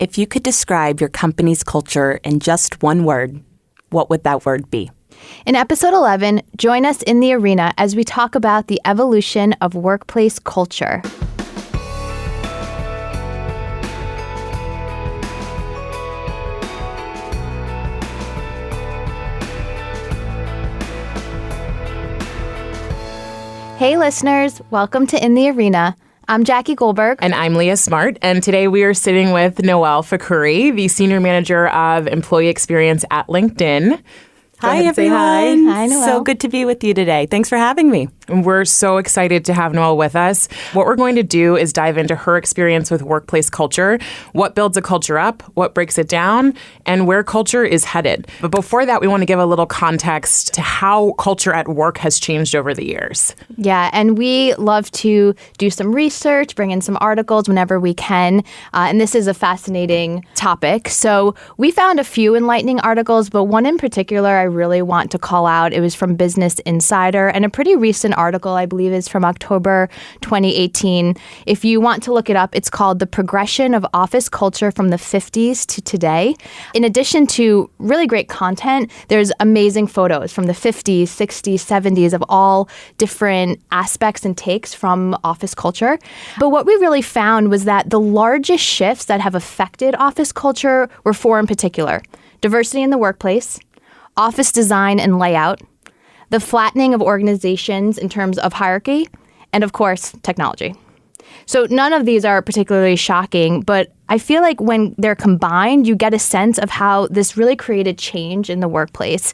If you could describe your company's culture in just one word, what would that word be? In episode 11, join us in the arena as we talk about the evolution of workplace culture. Hey listeners, welcome to In the Arena. I'm Jackie Goldberg. And I'm Leah Smart. And today we are sitting with Nawal Fakhoury, the Senior Manager of Employee Experience at LinkedIn. Hi, everyone. Hi, Nawal. So good to be with you today. Thanks for having me. We're so excited to have Nawal with us. What we're going to do is dive into her experience with workplace culture, what builds a culture up, what breaks it down, and where culture is headed. But before that, we want to give a little context to how culture at work has changed over the years. Yeah, and we love to do some research, bring in some articles whenever we can. And this is a fascinating topic. So we found a few enlightening articles, but one in particular I really want to call out. It was from Business Insider and a pretty recent article, I believe, is from October 2018. If you want to look it up, it's called The Progression of Office Culture from the 50s to Today. In addition to really great content, there's amazing photos from the 50s, 60s, 70s of all different aspects and takes from office culture. But what we really found was that the largest shifts that have affected office culture were four in particular: diversity in the workplace, office design and layout, the flattening of organizations in terms of hierarchy, and of course, technology. So none of these are particularly shocking, but I feel like when they're combined, you get a sense of how this really created change in the workplace.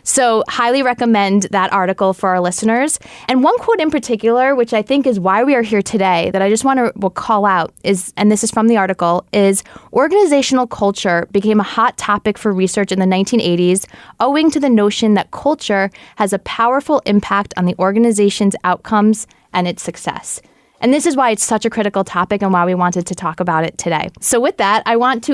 So highly recommend that article for our listeners. And one quote in particular, which I think is why we are here today, that I just want to call out is, and this is from the article, is organizational culture became a hot topic for research in the 1980s, owing to the notion that culture has a powerful impact on the organization's outcomes and its success. And this is why it's such a critical topic and why we wanted to talk about it today. So with that, I want to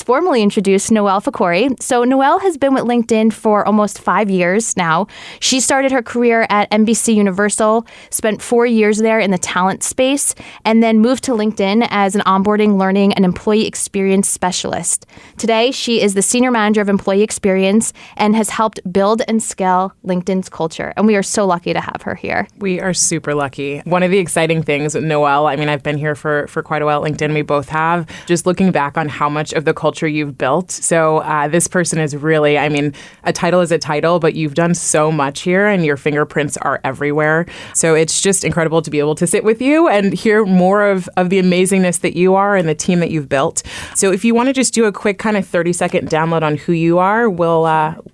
formally introduce Nawal Fakhoury. So Nawal has been with LinkedIn for almost 5 years now. She started her career at NBC Universal, spent 4 years there in the talent space, and then moved to LinkedIn as an onboarding, learning, and employee experience specialist. Today, she is the Senior Manager of Employee Experience and has helped build and scale LinkedIn's culture. And we are so lucky to have her here. We are super lucky. One of the exciting things with Nawal, I mean, I've been here for quite a while at LinkedIn. We both have. Just looking back on how much of the culture you've built. So this person is really, I mean, a title is a title, but you've done so much here and your fingerprints are everywhere. So it's just incredible to be able to sit with you and hear more of the amazingness that you are and the team that you've built. So if you want to just do a quick kind of 30-second download on who you are, we'll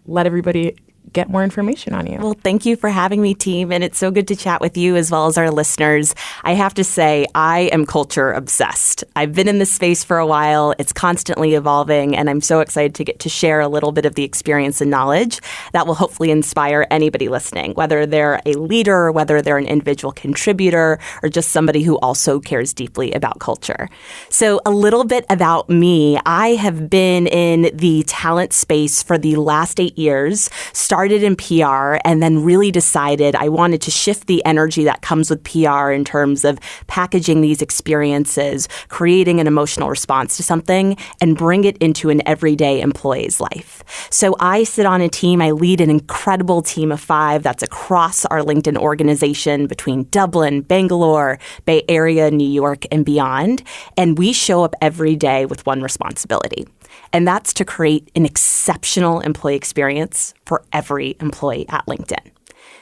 let everybody get more information on you. Well, thank you for having me, team. And it's so good to chat with you as well as our listeners. I have to say, I am culture obsessed. I've been in this space for a while. It's constantly evolving. And I'm so excited to get to share a little bit of the experience and knowledge that will hopefully inspire anybody listening, whether they're a leader, whether they're an individual contributor, or just somebody who also cares deeply about culture. So a little bit about me. I have been in the talent space for the last 8 years, started in PR, and then really decided I wanted to shift the energy that comes with PR in terms of packaging these experiences, creating an emotional response to something, and bring it into an everyday employee's life. So I sit on a team. I lead an incredible team of 5 that's across our LinkedIn organization between Dublin, Bangalore, Bay Area, New York, and beyond. And we show up every day with one responsibility. And that's to create an exceptional employee experience for every employee at LinkedIn.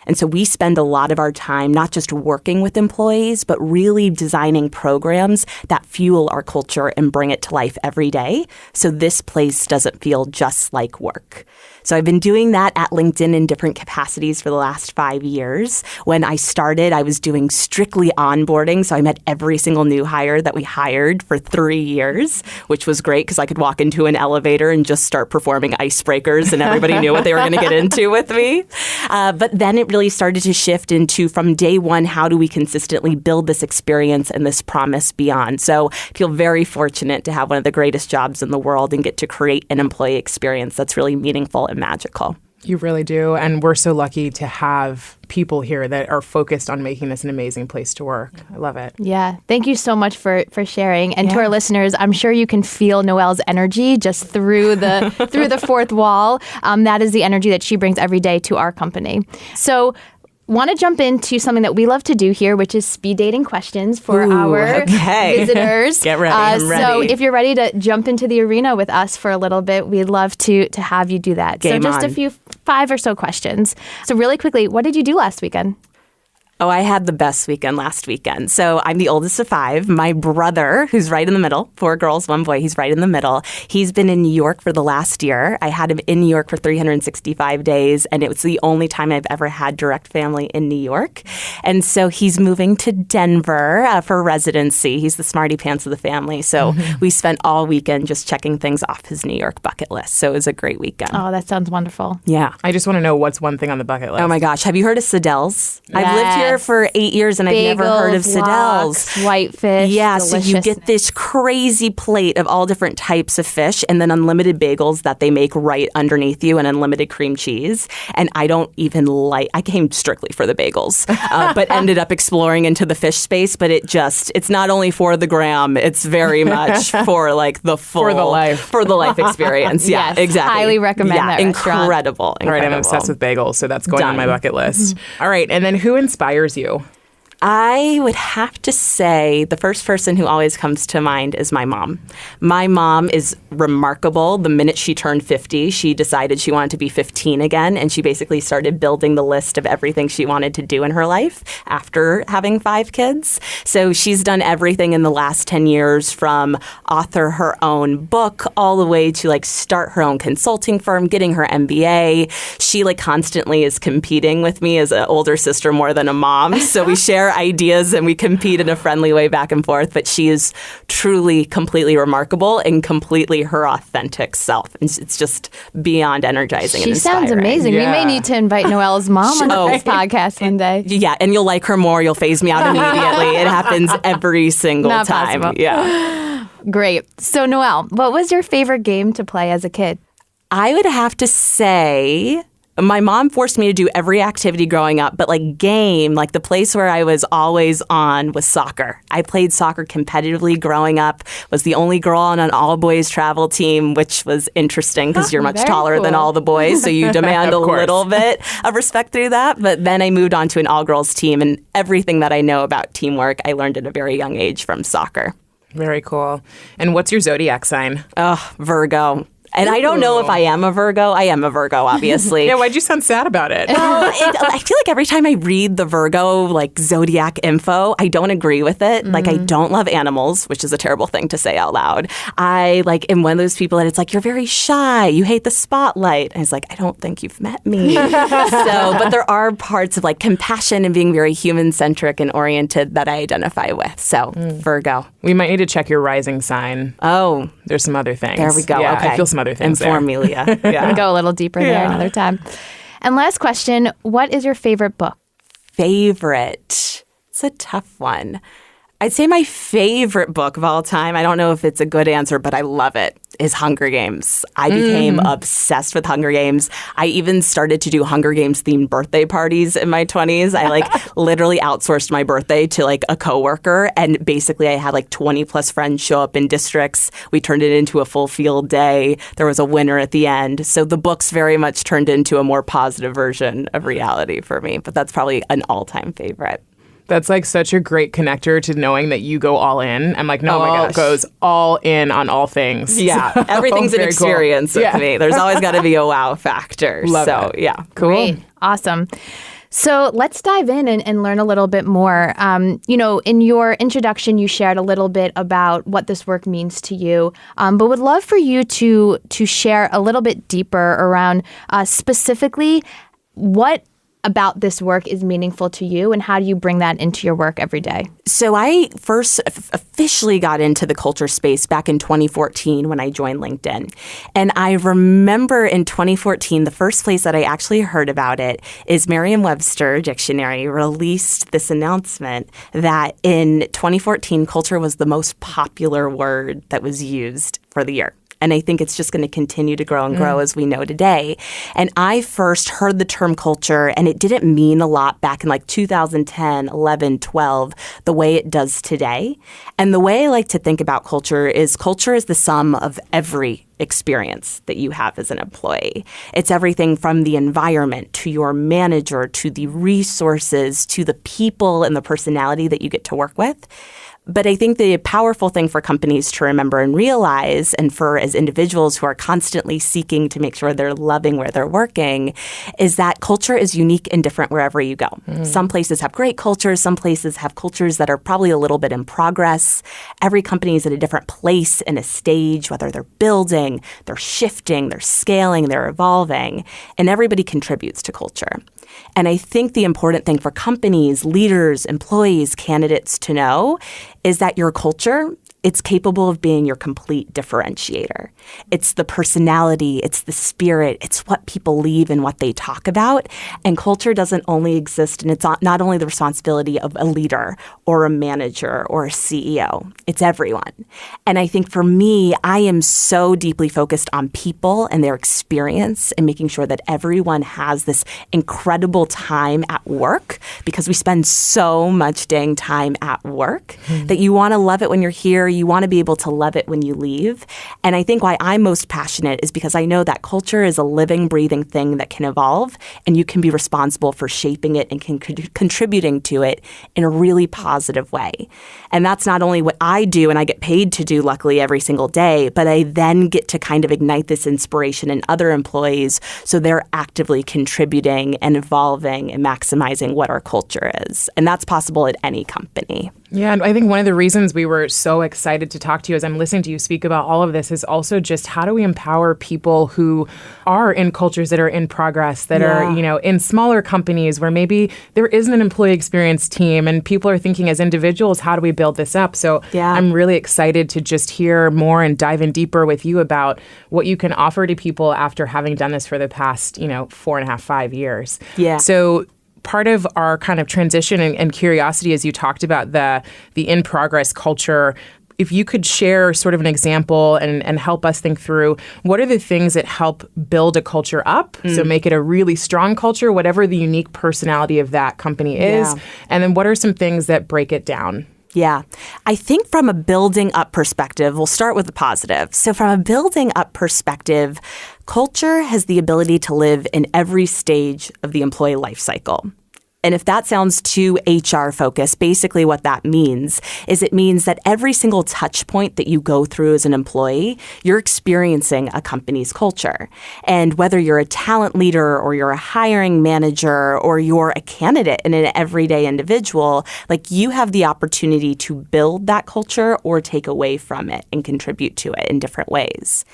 And so we spend a lot of our time not just working with employees, but really designing programs that fuel our culture and bring it to life every day. So this place doesn't feel just like work. So I've been doing that at LinkedIn in different capacities for the last 5 years. When I started, I was doing strictly onboarding. So I met every single new hire that we hired for 3 years, which was great because I could walk into an elevator and just start performing icebreakers and everybody knew what they were going to get into with me. But then it really started to shift into, from day one, how do we consistently build this experience and this promise beyond? So I feel very fortunate to have one of the greatest jobs in the world and get to create an employee experience that's really meaningful and magical. You really do. And we're so lucky to have people here that are focused on making this an amazing place to work. I love it. Yeah. Thank you so much for sharing. And to our listeners, I'm sure you can feel Noelle's energy just through the fourth wall. That is the energy that she brings every day to our company. So want to jump into something that we love to do here, which is speed dating questions for our visitors. Get ready. I'm ready. So if you're ready to jump into the arena with us for a little bit, we'd love to have you do that. Game so just on. a few 5 or so questions. So really quickly, what did you do last weekend? Oh, I had the best weekend last weekend. So I'm the oldest of 5. My brother, who's right in the middle, 4 girls, 1 boy, he's right in the middle. He's been in New York for the last year. I had him in New York for 365 days, and it was the only time I've ever had direct family in New York. And so he's moving to Denver for residency. He's the smarty pants of the family. So we spent all weekend just checking things off his New York bucket list. So it was a great weekend. Oh, that sounds wonderful. Yeah. I just want to know what's one thing on the bucket list. Oh my gosh. Have you heard of Sidell's? I've lived here for 8 years and I've never heard of Bagels, Sidell's. lox, whitefish. Yeah, so you delicious. get this crazy plate of all different types of fish and then unlimited bagels that they make right underneath you and unlimited cream cheese. And I don't even I came strictly for the bagels, but ended up exploring into the fish space. But it's not only for the gram, it's very much for like the full. For the life. For the life experience. Yeah, Yes, exactly. highly recommend that restaurant. Incredible. All right, I'm obsessed with bagels, so that's going on my Done. bucket list. All right, and then who inspires you? I would have to say the first person who always comes to mind is my mom. My mom is remarkable. The minute she turned 50, she decided she wanted to be 15 again, and she basically started building the list of everything she wanted to do in her life after having 5 kids. So she's done everything in the last 10 years, from author her own book all the way to like start her own consulting firm, getting her MBA. She like constantly is competing with me as an older sister more than a mom. So we share ideas and we compete in a friendly way back and forth, but she is truly completely remarkable and completely her authentic self. And it's just beyond energizing and She inspiring. sounds amazing. We may Yeah. need to invite Noelle's mom on this podcast one day. Yeah, and you'll like her more. You'll phase me out immediately. It happens every single Not time. possible. Yeah. Great. So Noelle, what was your favorite game to play as a kid? I would have to say my mom forced me to do every activity growing up, but like the place where I was always on was soccer. I played soccer competitively growing up, was the only girl on an all-boys travel team, which was interesting because you're much very taller than cool. all the boys, so you demand a Of course. little bit of respect through that. But then I moved on to an all-girls team, and everything that I know about teamwork, I learned at a very young age from soccer. Very cool. And what's your zodiac sign? Oh, Virgo. And I don't know if I am a Virgo. I am a Virgo, obviously. Yeah, why'd you sound sad about it? Well, I feel like every time I read the Virgo like zodiac info, I don't agree with it. Like I don't love animals, which is a terrible thing to say out loud. I like am one of those people that it's like you're very shy, you hate the spotlight. And it's like I don't think you've met me. But there are parts of like compassion and being very human centric and oriented that I identify with. So Virgo. We might need to check your rising sign. Oh, There's some other things. there we go. Yeah, Okay. I feel some other things Inform there. me, Leah. Yeah. Go a little deeper there another time. And last question, what is your favorite book? Favorite? It's a tough one. I'd say my favorite book of all time, I don't know if it's a good answer, but I love it, is Hunger Games. I became obsessed with Hunger Games. I even started to do Hunger Games themed birthday parties in my 20s. I like literally outsourced my birthday to like a coworker, and basically I had like 20 plus friends show up in districts. We turned it into a full field day. There was a winner at the end. So the books very much turned into a more positive version of reality for me, but that's probably an all-time favorite. That's like such a great connector to knowing that you go all in. I'm like, Oh my Noel gosh. goes all in on all things. Yeah, everything's an Very cool. experience with Yeah. me. There's always got to be a wow factor. Love so, it. yeah. Cool. Great. Awesome. So let's dive in and learn a little bit more. In your introduction, you shared a little bit about what this work means to you, but would love for you to share a little bit deeper around specifically what about this work is meaningful to you and how do you bring that into your work every day? So I first officially got into the culture space back in 2014 when I joined LinkedIn. And I remember in 2014, the first place that I actually heard about it is Merriam-Webster Dictionary released this announcement that in 2014, culture was the most popular word that was used for the year. And I think it's just going to continue to grow and grow as we know today. And I first heard the term culture, and it didn't mean a lot back in like 2010, 11, 12, the way it does today. And the way I like to think about culture is the sum of every experience that you have as an employee. It's everything from the environment to your manager to the resources to the people and the personality that you get to work with. But I think the powerful thing for companies to remember and realize, and for as individuals who are constantly seeking to make sure they're loving where they're working, is that culture is unique and different wherever you go. Some places have great cultures. Some places have cultures that are probably a little bit in progress. Every company is at a different place in a stage, whether they're building, they're shifting, they're scaling, they're evolving, and everybody contributes to culture. And I think the important thing for companies, leaders, employees, candidates to know is that your culture, it's capable of being your complete differentiator. It's the personality, it's the spirit, it's what people leave and what they talk about. And culture doesn't only exist, and it's not only the responsibility of a leader or a manager or a CEO. It's everyone. And I think for me, I am so deeply focused on people and their experience and making sure that everyone has this incredible time at work, because we spend so much dang time at work that you want to love it when you're here. You want to be able to love it when you leave. And I think why I'm most passionate is because I know that culture is a living, breathing thing that can evolve, and you can be responsible for shaping it and contributing to it in a really positive way. And that's not only what I do and I get paid to do, luckily, every single day, but I then get to kind of ignite this inspiration in other employees so they're actively contributing and evolving and maximizing what our culture is. And that's possible at any company. Yeah, and I think one of the reasons we were so excited to talk to you as I'm listening to you speak about all of this is also just how do we empower people who are in cultures that are in progress, that are, in smaller companies where maybe there isn't an employee experience team and people are thinking as individuals, how do we build this up? So I'm really excited to just hear more and dive in deeper with you about what you can offer to people after having done this for the past, 4.5, 5 years. Yeah. So part of our kind of transition and curiosity, as you talked about the in-progress culture, if you could share sort of an example and help us think through what are the things that help build a culture up, so make it a really strong culture, whatever the unique personality of that company is, and then what are some things that break it down? Yeah. I think from a building up perspective, we'll start with the positive. So from a building up perspective, culture has the ability to live in every stage of the employee life cycle. And if that sounds too HR focused, basically what that means is it means that every single touch point that you go through as an employee, you're experiencing a company's culture. And whether you're a talent leader or you're a hiring manager or you're a candidate and an everyday individual, like you have the opportunity to build that culture or take away from it and contribute to it in different ways.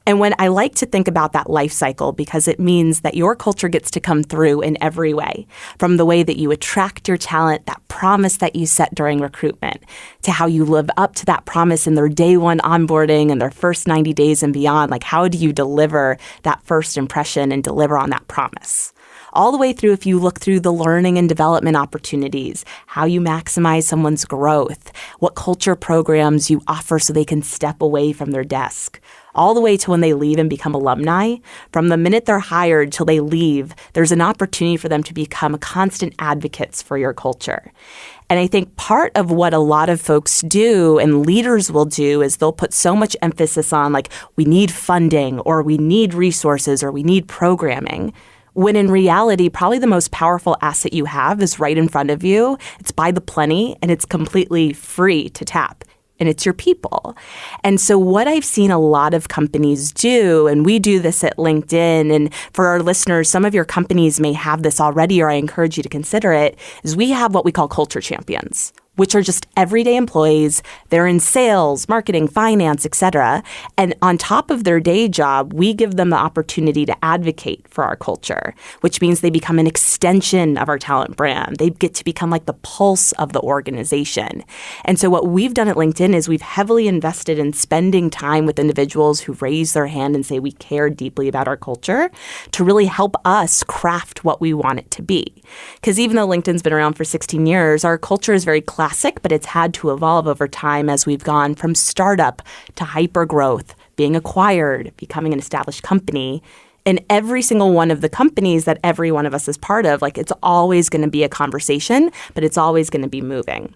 And when I like to think about that life cycle, because it means that your culture gets to come through in every way, from the way that you attract your talent, that promise that you set during recruitment, to how you live up to that promise in their day one onboarding and their first 90 days and beyond. Like, how do you deliver that first impression and deliver on that promise? All the way through, if you look through the learning and development opportunities, how you maximize someone's growth, what culture programs you offer so they can step away from their desk, all the way to when they leave and become alumni. From the minute they're hired till they leave, there's an opportunity for them to become constant advocates for your culture. And I think part of what a lot of folks do and leaders will do is they'll put so much emphasis on, like, we need funding or we need resources or we need programming, when in reality, probably the most powerful asset you have is right in front of you. It's by the plenty and it's completely free to tap. And it's your people. And so what I've seen a lot of companies do, and we do this at LinkedIn, and for our listeners, some of your companies may have this already, or I encourage you to consider it, is we have what we call culture champions, which are just everyday employees. They're in sales, marketing, finance, etc. And on top of their day job, we give them the opportunity to advocate for our culture, which means they become an extension of our talent brand. They get to become like the pulse of the organization. And so what we've done at LinkedIn is we've heavily invested in spending time with individuals who raise their hand and say we care deeply about our culture to really help us craft what we want it to be. Because even though LinkedIn's been around for 16 years, our culture is very classic, but it's had to evolve over time as we've gone from startup to hyper growth being acquired, becoming an established company. In every single one of the companies that every one of us is part of, like, it's always going to be a conversation, but it's always going to be moving.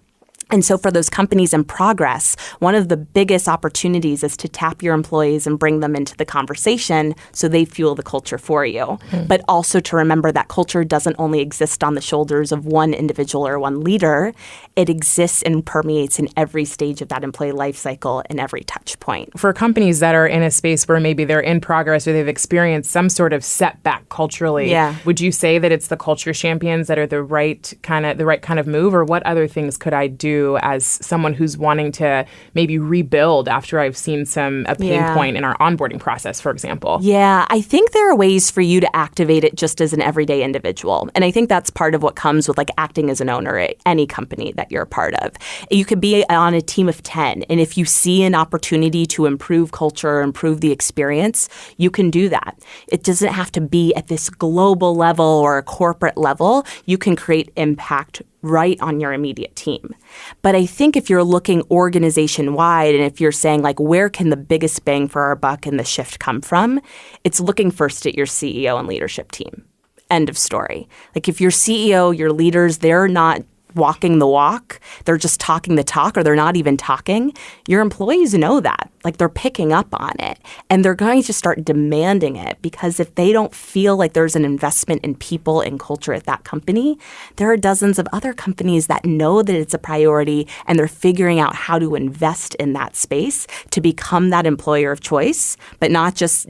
And so for those companies in progress, one of the biggest opportunities is to tap your employees and bring them into the conversation so they fuel the culture for you. But also to remember that culture doesn't only exist on the shoulders of one individual or one leader. It exists and permeates in every stage of that employee life cycle and every touch point. For companies that are in a space where maybe they're in progress or they've experienced some sort of setback culturally, would you say that it's the culture champions that are the right kind of move, or what other things could I do as someone who's wanting to maybe rebuild after I've seen a pain point in our onboarding process, for example? Yeah, I think there are ways for you to activate it just as an everyday individual. And I think that's part of what comes with like acting as an owner at any company that you're a part of. You could be on a team of 10, and if you see an opportunity to improve culture, improve the experience, you can do that. It doesn't have to be at this global level or a corporate level. You can create impact right on your immediate team. But I think if you're looking organization-wide and if you're saying, like, where can the biggest bang for our buck and the shift come from, it's looking first at your CEO and leadership team. End of story. Like, if your CEO, your leaders, they're not walking the walk, they're just talking the talk, or they're not even talking, your employees know that. Like, they're picking up on it, and they're going to start demanding it, because if they don't feel like there's an investment in people and culture at that company, there are dozens of other companies that know that it's a priority, and they're figuring out how to invest in that space to become that employer of choice, but not just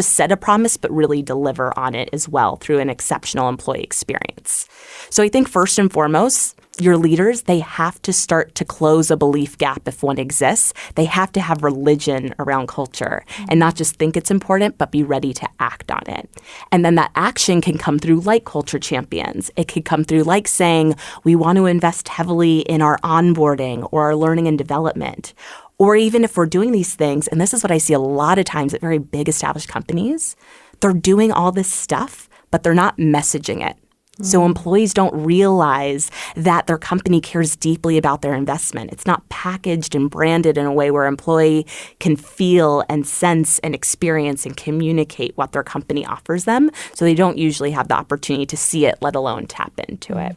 set a promise, but really deliver on it as well through an exceptional employee experience. So I think first and foremost, your leaders, they have to start to close a belief gap if one exists. They have to have religion around culture and not just think it's important, but be ready to act on it. And then that action can come through like culture champions. It could come through like saying, we want to invest heavily in our onboarding or our learning and development. Or even if we're doing these things, and this is what I see a lot of times at very big established companies, they're doing all this stuff, but they're not messaging it. So employees don't realize that their company cares deeply about their investment. It's not packaged and branded in a way where an employee can feel and sense and experience and communicate what their company offers them. So they don't usually have the opportunity to see it, let alone tap into it.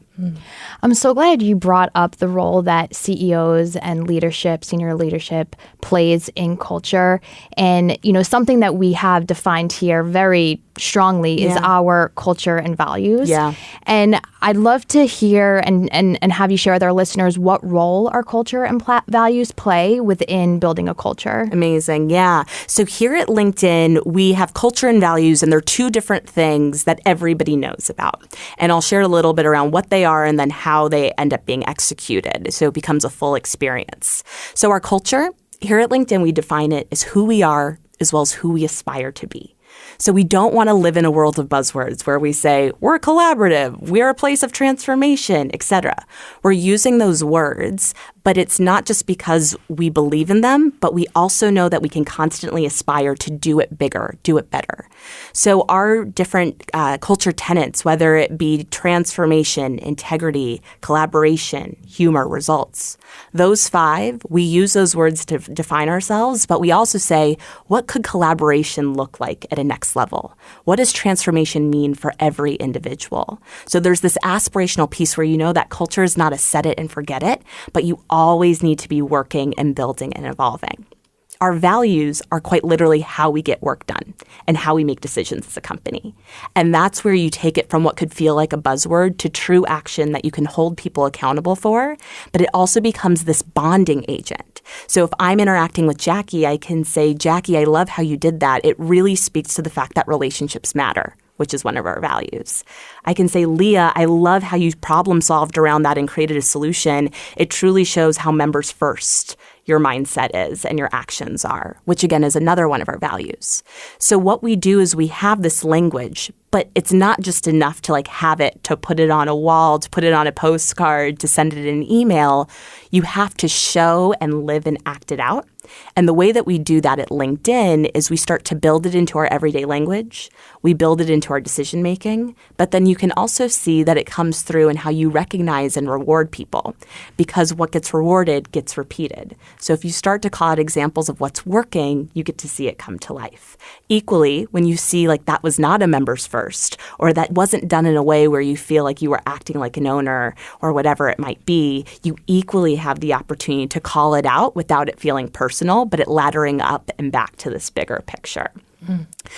I'm so glad you brought up the role that CEOs and leadership, senior leadership, plays in culture. And, something that we have defined here very strongly is our culture and values. Yeah. And I'd love to hear and have you share with our listeners what role our culture and values play within building a culture. Amazing. Yeah. So here at LinkedIn, we have culture and values, and they're two different things that everybody knows about. And I'll share a little bit around what they are and then how they end up being executed. So it becomes a full experience. So our culture, here at LinkedIn, we define it as who we are as well as who we aspire to be. So we don't want to live in a world of buzzwords where we say, we're collaborative, we're a place of transformation, etc. We're using those words, but it's not just because we believe in them, but we also know that we can constantly aspire to do it bigger, do it better. So our different culture tenets, whether it be transformation, integrity, collaboration, humor, results, those 5, we use those words to define ourselves, but we also say, what could collaboration look like at a next level? What does transformation mean for every individual? So there's this aspirational piece where you know that culture is not a set it and forget it, but you always need to be working and building and evolving. Our values are quite literally how we get work done and how we make decisions as a company. And that's where you take it from what could feel like a buzzword to true action that you can hold people accountable for, but it also becomes this bonding agent. So if I'm interacting with Jackie, I can say, Jackie, I love how you did that. It really speaks to the fact that relationships matter, which is one of our values. I can say, Leah, I love how you problem solved around that and created a solution. It truly shows how members first your mindset is and your actions are, which again is another one of our values. So what we do is we have this language, But it's not just enough to like have it, to put it on a wall, to put it on a postcard, to send it in an email. You have to show and live and act it out. And the way that we do that at LinkedIn is we start to build it into our everyday language. We build it into our decision making. But then you can also see that it comes through in how you recognize and reward people, because what gets rewarded gets repeated. So if you start to call out examples of what's working, you get to see it come to life. Equally, when you see like that was not a members first, or that wasn't done in a way where you feel like you were acting like an owner or whatever it might be, you equally have the opportunity to call it out without it feeling personal, but it laddering up and back to this bigger picture.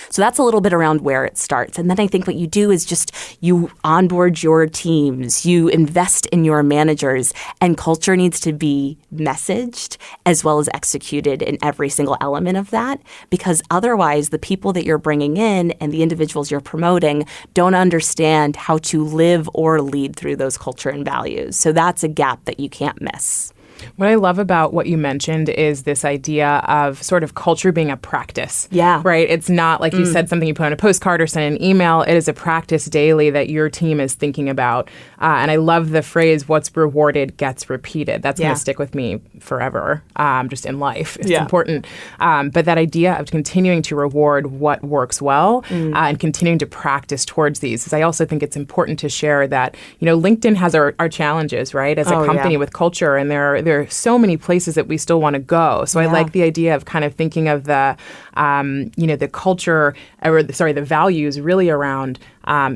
So that's a little bit around where it starts. And then I think what you do is just you onboard your teams, you invest in your managers, and culture needs to be messaged as well as executed in every single element of that, because otherwise the people that you're bringing in and the individuals you're promoting don't understand how to live or lead through those culture and values. So that's a gap that you can't miss. What I love about what you mentioned is this idea of sort of culture being a practice. Yeah. Right? It's not like you said something you put on a postcard or send an email. It is a practice daily that your team is thinking about. And I love the phrase, what's rewarded gets repeated. That's going to stick with me forever, just in life. It's important. But that idea of continuing to reward what works well and continuing to practice towards these. Because I also think it's important to share that, you know, LinkedIn has our challenges, right? As a company with culture, and there are so many places that we still want to go. So I like the idea of kind of thinking of the, the culture, the values really around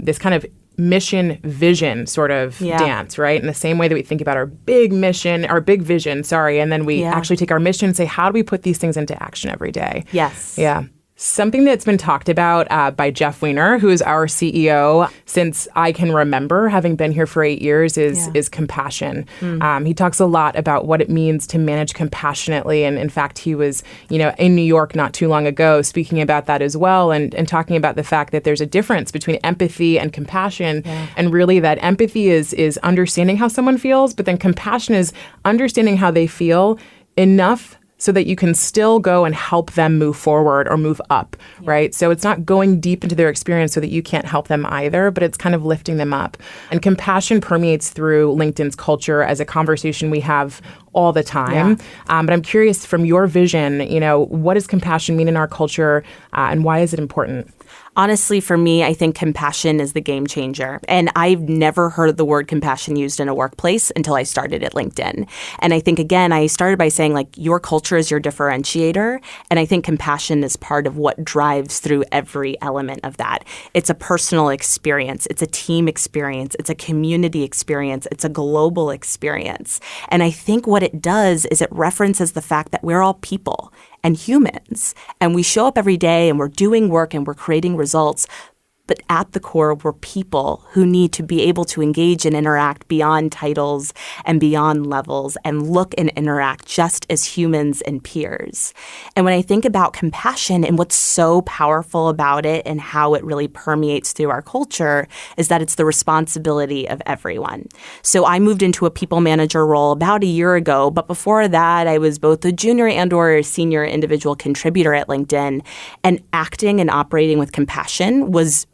this kind of mission vision sort of dance, right? In the same way that we think about our big mission, our big vision, and then we actually take our mission and say, how do we put these things into action every day? Yes. Yeah. Something that's been talked about by Jeff Weiner, who is our CEO since I can remember, having been here for 8 years, is compassion. He talks a lot about what it means to manage compassionately. And in fact, he was, in New York not too long ago speaking about that as well, and talking about the fact that there's a difference between empathy and compassion. And really that empathy is understanding how someone feels, but then compassion is understanding how they feel enough so that you can still go and help them move forward or move up, right? So it's not going deep into their experience so that you can't help them either, but it's kind of lifting them up. And compassion permeates through LinkedIn's culture as a conversation we have all the time. But I'm curious, from your vision, what does compassion mean in our culture and why is it important? Honestly, for me, I think compassion is the game changer. And I've never heard the word compassion used in a workplace until I started at LinkedIn. And I think, again, I started by saying, like, your culture is your differentiator. And I think compassion is part of what drives through every element of that. It's a personal experience. It's a team experience. It's a community experience. It's a global experience. And I think what it does is it references the fact that we're all people and humans, and we show up every day and we're doing work and we're creating results. But at the core, we're people who need to be able to engage and interact beyond titles and beyond levels and look and interact just as humans and peers. And when I think about compassion and what's so powerful about it and how it really permeates through our culture is that it's the responsibility of everyone. So I moved into a people manager role about a year ago, but before that, I was both a junior and or a senior individual contributor at LinkedIn, and acting and operating with compassion was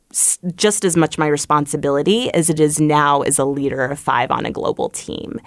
just as much my responsibility as it is now as a leader of 5 on a global team.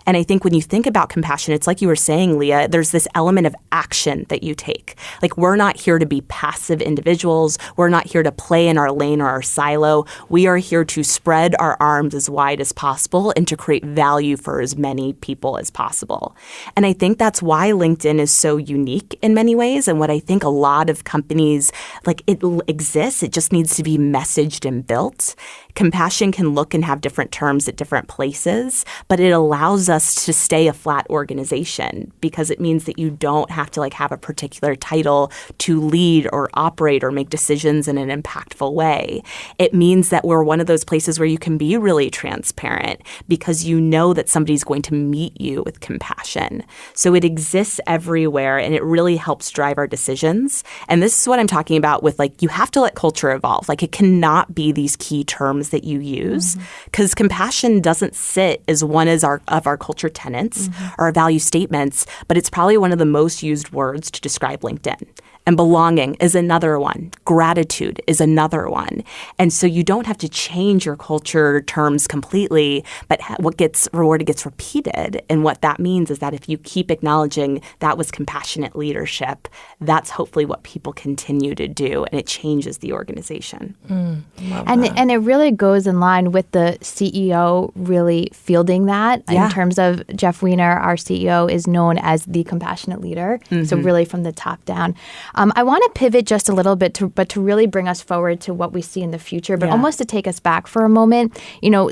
And I think when you think about compassion, it's like you were saying, Leah, there's this element of action that you take. Like, we're not here to be passive individuals. We're not here to play in our lane or our silo. We are here to spread our arms as wide as possible and to create value for as many people as possible. And I think that's why LinkedIn is so unique in many ways. And what I think a lot of companies, like, it exists, it just needs to be messaged and built. Compassion can look and have different terms at different places, but it allows us to stay a flat organization because it means that you don't have to have a particular title to lead or operate or make decisions in an impactful way. It means that we're one of those places where you can be really transparent because you know that somebody's going to meet you with compassion. So it exists everywhere and it really helps drive our decisions. And this is what I'm talking about with you have to let culture evolve. It cannot be these key terms that you use because compassion doesn't sit as one of our culture tenets or our value statements, but it's probably one of the most used words to describe LinkedIn. And belonging is another one. Gratitude is another one. And so you don't have to change your culture terms completely, but what gets rewarded gets repeated. And what that means is that if you keep acknowledging that was compassionate leadership, that's hopefully what people continue to do, and it changes the organization. And it really goes in line with the CEO really fielding that in terms of Jeff Weiner, our CEO, is known as the compassionate leader. So really from the top down. I want to pivot just a little bit, to really bring us forward to what we see in the future, but almost to take us back for a moment.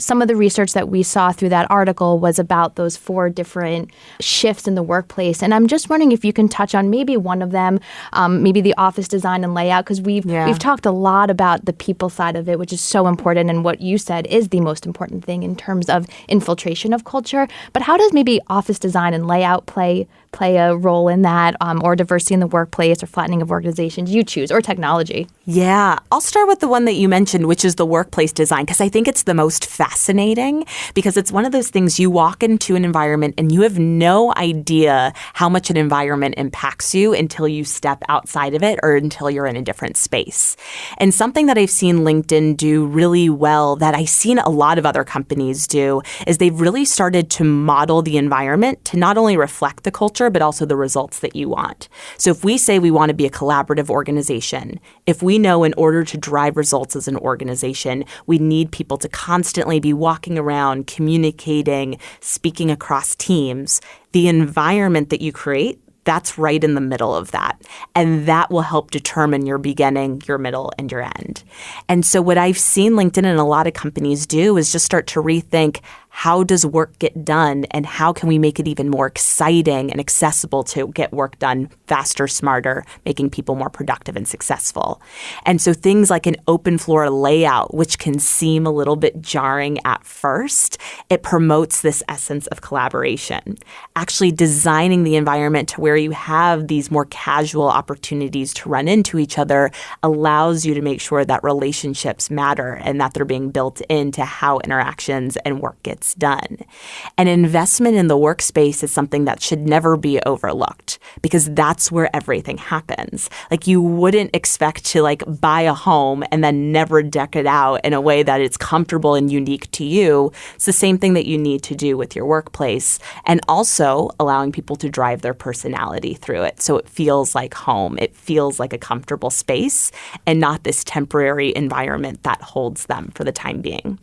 Some of the research that we saw through that article was about those 4 different shifts in the workplace. And I'm just wondering if you can touch on maybe one of them, maybe the office design and layout, because we've talked a lot about the people side of it, which is so important, and what you said is the most important thing in terms of infiltration of culture. But how does maybe office design and layout play a role in that, or diversity in the workplace, or flattening of organizations? You choose, or technology. Yeah, I'll start with the one that you mentioned, which is the workplace design, because I think it's the most fascinating, because it's one of those things you walk into an environment and you have no idea how much an environment impacts you until you step outside of it or until you're in a different space. And something that I've seen LinkedIn do really well that I've seen a lot of other companies do is they've really started to model the environment to not only reflect the culture, but also the results that you want. So if we say we want to be a collaborative organization, if we know in order to drive results as an organization, we need people to constantly be walking around, communicating, speaking across teams, the environment that you create, that's right in the middle of that. And that will help determine your beginning, your middle, and your end. And so what I've seen LinkedIn and a lot of companies do is just start to rethink, how does work get done, and how can we make it even more exciting and accessible to get work done faster, smarter, making people more productive and successful. And so things like an open floor layout, which can seem a little bit jarring at first, it promotes this essence of collaboration. Actually designing the environment to where you have these more casual opportunities to run into each other allows you to make sure that relationships matter and that they're being built into how interactions and work gets done. An investment in the workspace is something that should never be overlooked, because that's where everything happens. Like, you wouldn't expect to buy a home and then never deck it out in a way that it's comfortable and unique to you. It's the same thing that you need to do with your workplace, and also allowing people to drive their personality through it. So it feels like home. It feels like a comfortable space and not this temporary environment that holds them for the time being.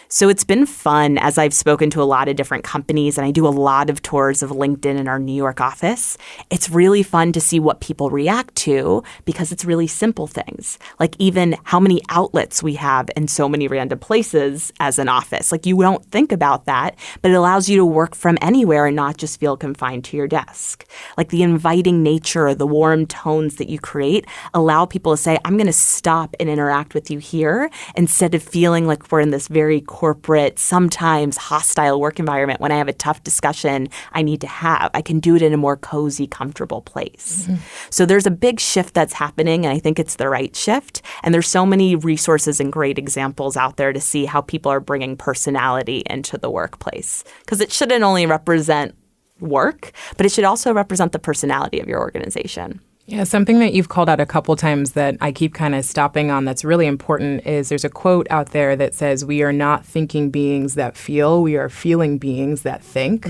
So it's been fun as I've spoken to a lot of different companies, and I do a lot of tours of LinkedIn in our New York office. It's really fun to see what people react to, because it's really simple things, like even how many outlets we have in so many random places as an office. You don't think about that, but it allows you to work from anywhere and not just feel confined to your desk. The inviting nature, the warm tones that you create allow people to say, I'm going to stop and interact with you here, instead of feeling like we're in this very corporate, sometimes hostile work environment. When I have a tough discussion I need to have, I can do it in a more cozy, comfortable place. So there's a big shift that's happening, and I think it's the right shift. And there's so many resources and great examples out there to see how people are bringing personality into the workplace. Because it shouldn't only represent work, but it should also represent the personality of your organization. Yeah, something that you've called out a couple times that I keep kind of stopping on that's really important is there's a quote out there that says, "We are not thinking beings that feel, we are feeling beings that think."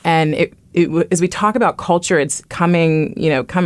And as we talk about culture, it's coming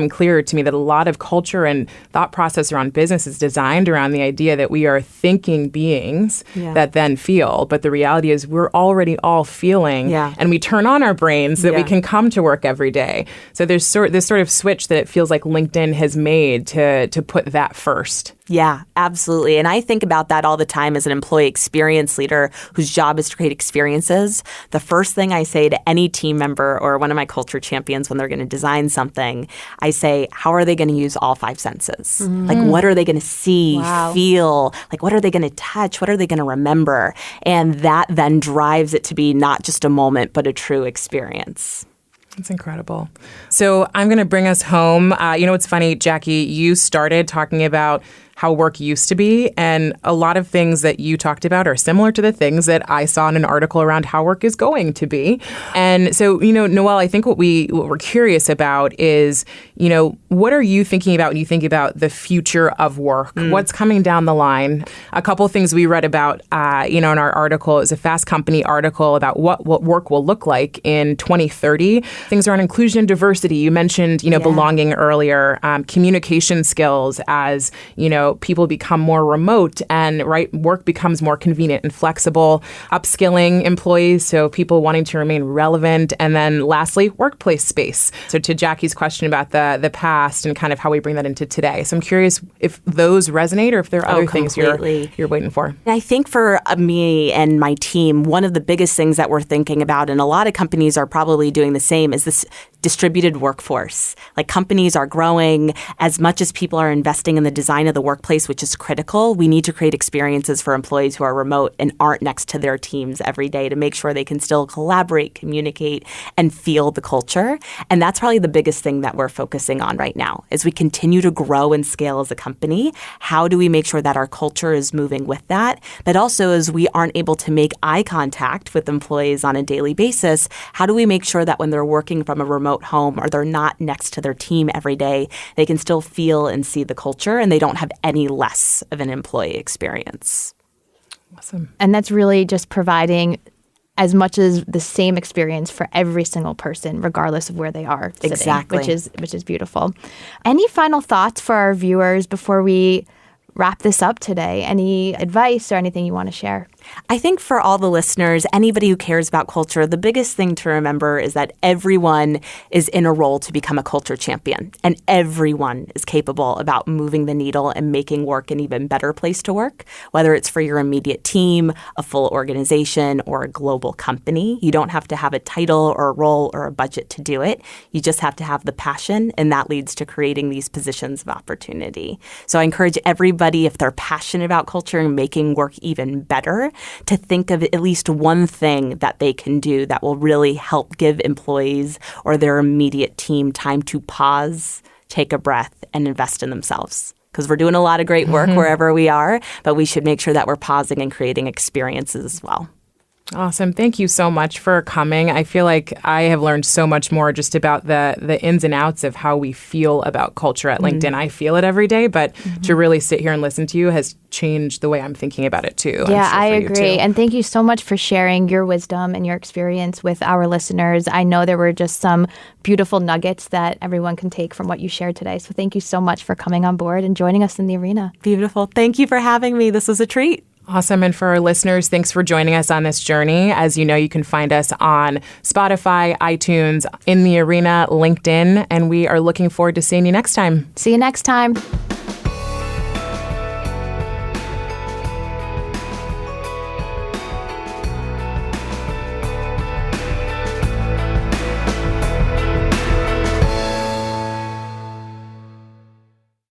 clearer to me that a lot of culture and thought process around business is designed around the idea that we are thinking beings that then feel. But the reality is we're already all feeling, and we turn on our brains that we can come to work every day. So there's this sort of switch that it feels like LinkedIn has made to put that first. Yeah, absolutely. And I think about that all the time as an employee experience leader whose job is to create experiences. The first thing I say to any team member or one of my culture champions when they're going to design something, I say, how are they going to use all 5 senses? What are they going to see, feel? What are they going to touch? What are they going to remember? And that then drives it to be not just a moment, but a true experience. That's incredible. So I'm going to bring us home. It's funny, Jackie, you started talking about how work used to be. And a lot of things that you talked about are similar to the things that I saw in an article around how work is going to be. And so, Nawal, I think what we're curious about is, what are you thinking about when you think about the future of work? What's coming down the line? A couple of things we read about, in our article is a Fast Company article about what work will look like in 2030. Things around inclusion and diversity. You mentioned, belonging earlier, communication skills as, people become more remote and work becomes more convenient and flexible, upskilling employees, so people wanting to remain relevant, and then lastly, workplace space. So to Jackie's question about the past and kind of how we bring that into today. So I'm curious if those resonate or if there are other things you're waiting for. I think for me and my team, one of the biggest things that we're thinking about, and a lot of companies are probably doing the same, is this distributed workforce. Like companies are growing as much as people are investing in the design of the workplace, which is critical. We need to create experiences for employees who are remote and aren't next to their teams every day to make sure they can still collaborate, communicate, and feel the culture. And that's probably the biggest thing that we're focusing on right now. As we continue to grow and scale as a company, how do we make sure that our culture is moving with that? But also, as we aren't able to make eye contact with employees on a daily basis, how do we make sure that when they're working from a remote home or they're not next to their team every day, they can still feel and see the culture and they don't have any less of an employee experience? Awesome. And that's really just providing as much as the same experience for every single person, regardless of where they are sitting, exactly, which is beautiful. Any final thoughts for our viewers before we wrap this up today? Any advice or anything you want to share? I think for all the listeners, anybody who cares about culture, the biggest thing to remember is that everyone is in a role to become a culture champion, and everyone is capable about moving the needle and making work an even better place to work, whether it's for your immediate team, a full organization, or a global company. You don't have to have a title or a role or a budget to do it. You just have to have the passion, and that leads to creating these positions of opportunity. So I encourage everybody, if they're passionate about culture and making work even better, to think of at least one thing that they can do that will really help give employees or their immediate team time to pause, take a breath, and invest in themselves. Because we're doing a lot of great work wherever we are, but we should make sure that we're pausing and creating experiences as well. Awesome. Thank you so much for coming. I feel like I have learned so much more just about the ins and outs of how we feel about culture at LinkedIn. I feel it every day, but to really sit here and listen to you has changed the way I'm thinking about it too. Yeah, I agree. And thank you so much for sharing your wisdom and your experience with our listeners. I know there were just some beautiful nuggets that everyone can take from what you shared today. So thank you so much for coming on board and joining us in the arena. Beautiful. Thank you for having me. This was a treat. Awesome. And for our listeners, thanks for joining us on this journey. As you know, you can find us on Spotify, iTunes, In the Arena, LinkedIn, and we are looking forward to seeing you next time. See you next time.